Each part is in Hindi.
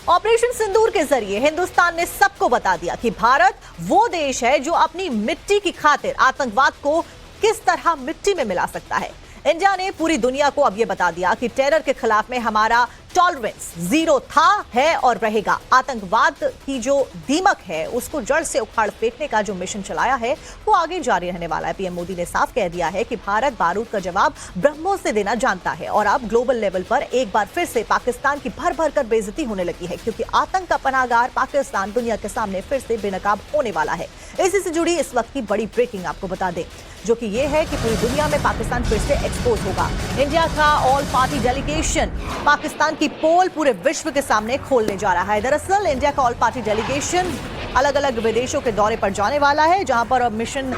ऑपरेशन सिंदूर के जरिए हिंदुस्तान ने सबको बता दिया कि भारत वो देश है जो अपनी मिट्टी की खातिर आतंकवाद को किस तरह मिट्टी में मिला सकता है। इंडिया ने पूरी दुनिया को अब यह बता दिया कि टेरर के खिलाफ में हमारा टॉलरेंस जीरो था, है और रहेगा। आतंकवाद की जो दीमक है उसको जड़ से उखाड़ फेंकने का जो मिशन चलाया है वो आगे जारी रहने वाला है। पीएम मोदी ने साफ कह दिया है कि भारत बारूद का जवाब ब्रह्मोस से देना जानता है और अब ग्लोबल लेवल पर एक बार फिर से पाकिस्तान की भर भर कर बेइज्जती होने लगी है, क्योंकि आतंक का पनाहगार पाकिस्तान दुनिया के सामने फिर से बेनकाब होने वाला है। इसी से जुड़ी इस वक्त की बड़ी ब्रेकिंग आपको बता दें, जो कि ये है कि पूरी दुनिया में पाकिस्तान फिर से एक्सपोज होगा। इंडिया का ऑल पार्टी डेलीगेशन पाकिस्तान की पोल पूरे विश्व के सामने खोलने जा रहा है। दरअसल इंडिया का ऑल पार्टी डेलीगेशन अलग अलग विदेशों के दौरे पर जाने वाला है, जहां पर अब मिशन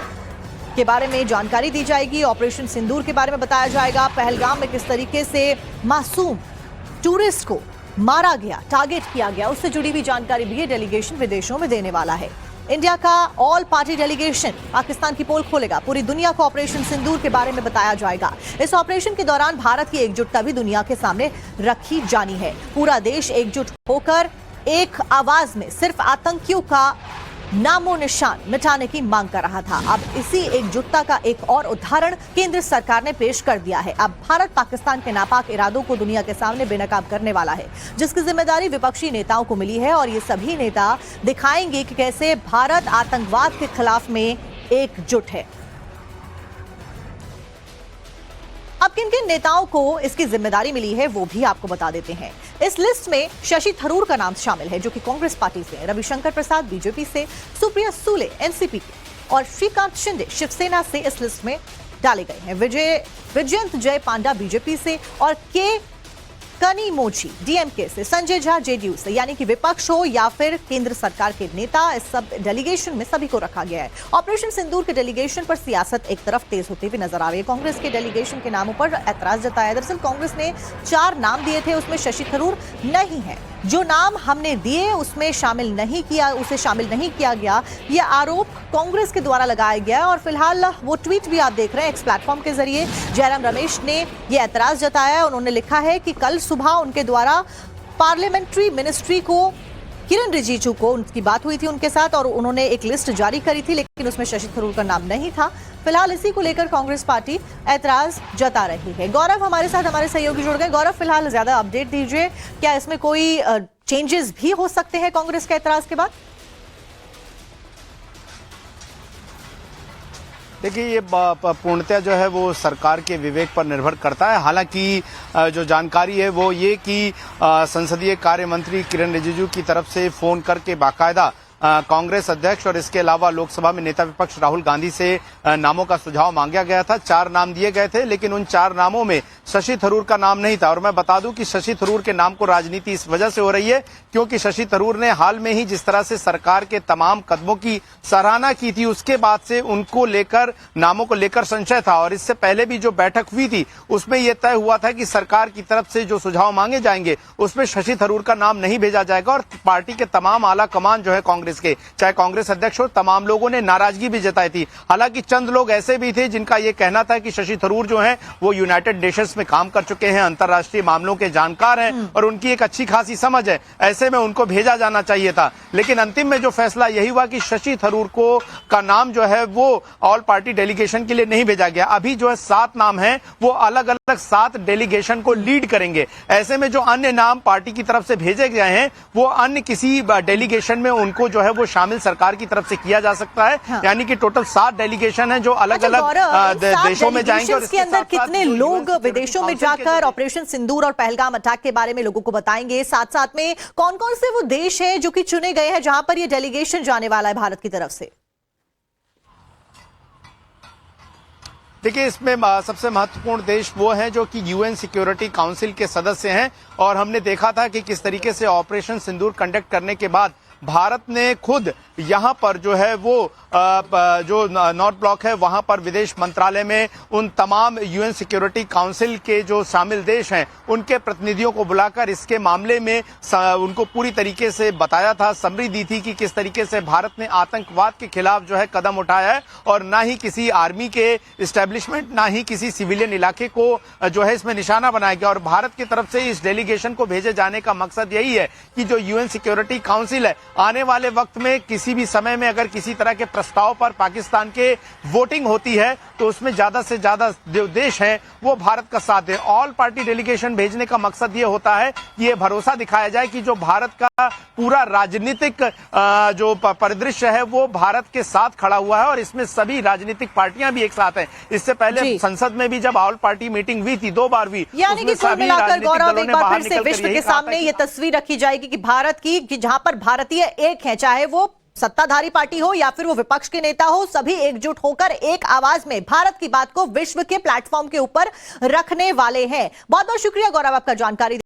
के बारे में जानकारी दी जाएगी, ऑपरेशन सिंदूर के बारे में बताया जाएगा, पहलगाम में किस तरीके से मासूम टूरिस्ट को मारा गया, टारगेट किया गया, उससे जुड़ी भी जानकारी भी ये डेलीगेशन विदेशों में देने वाला है। इंडिया का ऑल पार्टी डेलीगेशन पाकिस्तान की पोल खोलेगा, पूरी दुनिया को ऑपरेशन सिंदूर के बारे में बताया जाएगा। इस ऑपरेशन के दौरान भारत की एकजुटता भी दुनिया के सामने रखी जानी है। पूरा देश एकजुट होकर एक आवाज में सिर्फ आतंकियों का नामो निशान मिटाने की मांग कर रहा था। अब इसी एकजुटता का एक और उदाहरण केंद्र सरकार ने पेश कर दिया है। अब भारत पाकिस्तान के नापाक इरादों को दुनिया के सामने बेनकाब करने वाला है, जिसकी जिम्मेदारी विपक्षी नेताओं को मिली है और ये सभी नेता दिखाएंगे कि कैसे भारत आतंकवाद के खिलाफ में एकजुट है। अब किन किन नेताओं को इसकी जिम्मेदारी मिली है वो भी आपको बता देते हैं। इस लिस्ट में शशि थरूर का नाम शामिल है, जो कि कांग्रेस पार्टी से, रविशंकर प्रसाद बीजेपी से, सुप्रिया सूले एनसीपी के और श्रीकांत शिंदे शिवसेना से इस लिस्ट में डाले गए हैं। विजयंत जय पांडा बीजेपी से और के कनिमोझी डीएमके से, संजय झा जेडीयू से, यानी कि विपक्ष हो या फिर केंद्र सरकार के नेता, इस सब डेलीगेशन में सभी को रखा गया है। ऑपरेशन सिंदूर के डेलीगेशन पर सियासत एक तरफ तेज होती हुई नजर आ रही है। कांग्रेस के डेलीगेशन के नामों पर ऐतराज जताया। दरअसल कांग्रेस ने 4 नाम दिए थे, उसमें शशि थरूर नहीं है। जो नाम हमने दिए उसमें शामिल नहीं किया गया, ये आरोप कांग्रेस के द्वारा लगाया गया और फिलहाल वो ट्वीट भी आप देख रहे हैं एक्स प्लेटफॉर्म के जरिए। जयराम रमेश ने ये ऐतराज जताया है। उन्होंने लिखा है कि कल सुबह उनके द्वारा पार्लियामेंट्री मिनिस्ट्री को, किरण रिजिजू को, उनकी बात हुई थी उनके साथ और उन्होंने एक लिस्ट जारी करी थी, लेकिन उसमें शशि थरूर का नाम नहीं था। फिलहाल इसी को लेकर कांग्रेस पार्टी ऐतराज जता रही है। गौरव हमारे साथ, हमारे सहयोगी जुड़ गए। गौरव, फिलहाल ज्यादा अपडेट दीजिए, क्या इसमें कोई चेंजेस भी हो सकते हैं कांग्रेस के ऐतराज के बाद? देखिए, ये पूर्णतः जो है वो सरकार के विवेक पर निर्भर करता है। हालांकि जो जानकारी है वो ये कि संसदीय कार्य मंत्री किरण रिजिजू की तरफ से फोन करके बाकायदा कांग्रेस अध्यक्ष और इसके अलावा लोकसभा में नेता विपक्ष राहुल गांधी से नामों का सुझाव मांगा गया था। 4 नाम दिए गए थे, लेकिन उन 4 नामों में शशि थरूर का नाम नहीं था। और मैं बता दूं कि शशि थरूर के नाम को राजनीति इस वजह से हो रही है क्योंकि शशि थरूर ने हाल में ही जिस तरह से सरकार के तमाम कदमों की सराहना की थी, उसके बाद से उनको लेकर, नामों को लेकर संशय था। और इससे पहले भी जो बैठक हुई थी उसमें यह तय हुआ था कि सरकार की तरफ से जो सुझाव मांगे जाएंगे उसमें शशि थरूर का नाम नहीं भेजा जाएगा। और पार्टी के तमाम आला कमान जो है कांग्रेस के, चाहे कांग्रेस अध्यक्ष हो, तमाम लोगों ने नाराजगी भी जताई थी। हालांकि चंद लोग ऐसे भी थे जिनका यह कहना था कि शशि थरूर जो हैं वो यूनाइटेड नेशंस में काम कर चुके हैं, अंतर्राष्ट्रीय मामलों के जानकार हैं और उनकी एक अच्छी खासी समझ है, ऐसे में उनको भेजा जाना चाहिए था। लेकिन अंतिम में जो फैसला यही हुआ कि शशि थरूर को का नाम जो है वो ऑल पार्टी डेलीगेशन के लिए नहीं भेजा गया। अभी जो है 7 नाम हैं, वो अलग अलग 7 डेलीगेशन को लीड करेंगे। ऐसे में जो अन्य नाम पार्टी की तरफ से भेजे गए हैं वो अन्य किसी डेलीगेशन में उनको जो है वो शामिल सरकार की तरफ से किया जा सकता है। हाँ। यानी कि टोटल 7 डेलीगेशन है जो अलग अलग देशों में जाएंगे। और इसके अंदर कितने लोग विदेशों में जाकर ऑपरेशन सिंदूर और पहलगाम अटैक के बारे में लोगों को बताएंगे, साथ साथ में कौन कौन से वो देश है जो कि चुने गए हैं जहां पर ये डेलीगेशन जाने वाला है भारत की तरफ से? देखिए, इसमें सबसे महत्वपूर्ण देश वो हैं जो कि यूएन सिक्योरिटी काउंसिल के सदस्य हैं। और हमने देखा था कि किस तरीके से ऑपरेशन सिंदूर कंडक्ट करने के बाद भारत ने खुद यहाँ पर जो है वो जो नॉर्थ ब्लॉक है वहां पर विदेश मंत्रालय में उन तमाम यूएन सिक्योरिटी काउंसिल के जो शामिल देश हैं उनके प्रतिनिधियों को बुलाकर इसके मामले में उनको पूरी तरीके से बताया था, समरी दी थी कि किस तरीके से भारत ने आतंकवाद के खिलाफ जो है कदम उठाया है और ना ही किसी आर्मी के इस्टेब्लिशमेंट ना ही किसी सिविलियन इलाके को जो है इसमें निशाना बनाया गया। और भारत की तरफ से इस डेलीगेशन को भेजे जाने का मकसद यही है कि जो यूएन सिक्योरिटी काउंसिल है आने वाले वक्त में किसी भी समय में अगर किसी तरह के प्रस्ताव पर पाकिस्तान के वोटिंग होती है तो उसमें ज्यादा से ज्यादा जो देश हैं वो भारत का साथ दे। ऑल पार्टी डेलीगेशन भेजने का मकसद ये होता है कि ये भरोसा दिखाया जाए कि जो भारत का पूरा राजनीतिक जो परिदृश्य है वो भारत के साथ खड़ा हुआ है और इसमें सभी राजनीतिक पार्टियां भी एक साथ हैं। इससे पहले संसद में भी जब ऑल पार्टी मीटिंग हुई थी 2 बार हुई, यानी कि कुल मिलाकर गौरव एक बार फिर से विश्व के सामने ये तस्वीर रखी जाएगी कि भारत की कि जहां पर भारतीय एक है, चाहे वो सत्ताधारी पार्टी हो या फिर वो विपक्ष के नेता हो, सभी एकजुट होकर एक आवाज में भारत की बात को विश्व के प्लेटफॉर्म के ऊपर रखने वाले हैं। बहुत बहुत शुक्रिया गौरव आपका जानकारी